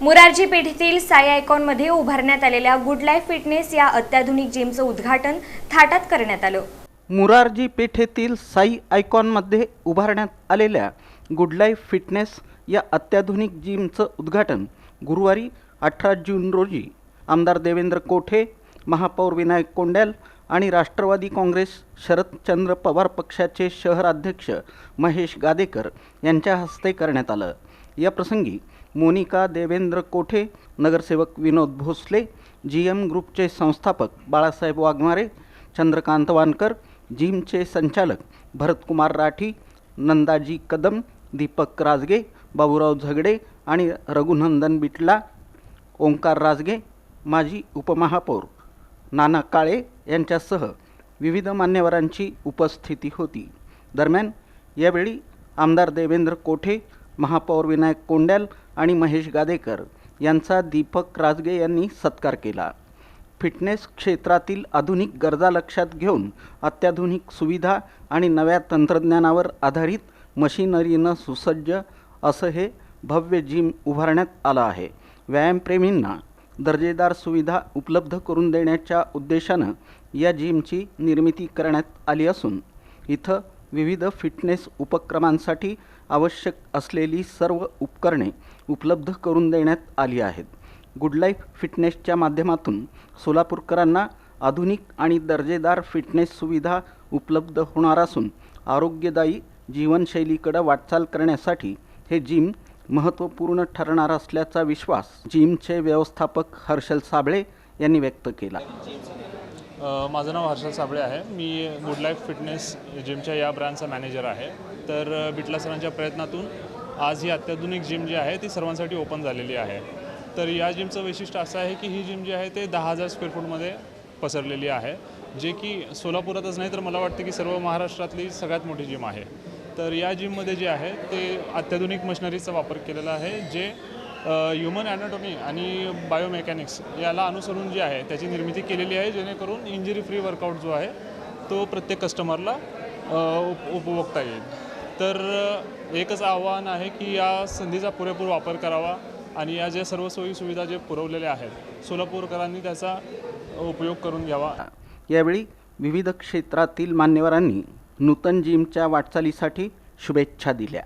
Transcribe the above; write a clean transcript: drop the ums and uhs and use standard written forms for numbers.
मुरारजी पेठेतील साई आयकॉनमध्ये उभारण्यात आलेल्या good life fitness या अत्याधुनिक जिमचं उद्घाटन थाटात करण्यात आलं। मुरारजी पेठेतील साई आयकॉनमध्ये उभारण्यात आलेल्या गुड लाईफ फिटनेस या अत्याधुनिक जिमचं उद्घाटन गुरुवारी 18 जून रोजी आमदार देवेंद्र कोठे, महापौर विनायक कोंड्याल आणि राष्ट्रवादी काँग्रेस शरदचंद्र पवार पक्षाचे शहर अध्यक्ष महेश गादेकर यांच्या हस्ते करण्यात आलं। या प्रसंगी मोनिका देवेंद्र कोठे, नगरसेवक विनोद भोसले, GM ग्रुपचे संस्थापक बाळासाहेब वाघमारे, चंद्रकांत वानकर, जिमचे संचालक भरतकुमार राठी, नंदाजी कदम, दीपक राजगे, बाबूराव झगडे आणि रघुनंदन बिटला, ओंकार राजगे, माजी उपमहापौर नाना काळे यांच्यासह विविध मान्यवरांची उपस्थिती होती। दरम्यान यावेळी आमदार देवेंद्र कोठे, महापौर विनायक कोंड्याल आणि महेश गादेकर यांचा दीपक राजगे यांनी सत्कार केला। फिटनेस क्षेत्रातील आधुनिक गरजा लक्षात घेऊन अत्याधुनिक सुविधा आणि नव्या तंत्रज्ञानावर आधारित मशिनरीनं सुसज्ज असं हे भव्य जिम उभारण्यात आलं आहे। व्यायामप्रेमींना दर्जेदार सुविधा उपलब्ध करून देण्याच्या उद्देशानं या जिमची निर्मिती करण्यात आली असून इथं विविध फिटनेस उपक्रमांसाठी आवश्यक असलेली सर्व उपकरणे उपलब्ध करून देण्यात आली आहेत। गुड लाईफ फिटनेसच्या माध्यमातून सोलापूरकरांना आधुनिक आणि दर्जेदार फिटनेस सुविधा उपलब्ध होणार असून आरोग्यदायी जीवनशैलीकडे वाटचाल करण्यासाठी हे जिम महत्त्वपूर्ण ठरणार असल्याचा विश्वास जिमचे व्यवस्थापक हर्षल साबळे यांनी व्यक्त केला। माझं नाव हर्षल साबळे आहे। मी गुड लाईफ फिटनेस जिमच्या या ब्रँचचा मॅनेजर आहे। तर बिटला सरांच्या प्रयत्नातून आज ही अत्याधुनिक जिम जी आहे ती सर्वांसाठी ओपन झालेली आहे। तर या जिमचं वैशिष्ट्य असं आहे की ही जिम जी आहे ते 10,000 स्क्वेअर फूटमध्ये पसरलेली आहे, जे की सोलापुरातच नाही तर मला वाटतं की सर्व महाराष्ट्रातली सगळ्यात मोठी जिम आहे। तर या जिममध्ये जे आहे ते अत्याधुनिक मशिनरीचा वापर केलेला आहे, जे ह्युमन ॲनाटॉमी आणि बायोमेकॅनिक्स याला अनुसरून जे आहे त्याची निर्मिती केलेली आहे, जेणेकरून इंजरी फ्री वर्कआउट जो आहे तो प्रत्येक कस्टमरला उपभोगता येईल। तर एकच आव्हान आहे की या संधीचा पुरेपूर वापर करावा आणि या ज्या सर्व सोयी सुविधा जे पुरवलेल्या आहेत सोलापूरकरांनी त्याचा उपयोग करून घ्यावा। यावेळी विविध क्षेत्रातील मान्यवरांनी नूतन जिमच्या वाटचालीसाठी शुभेच्छा दिल्या।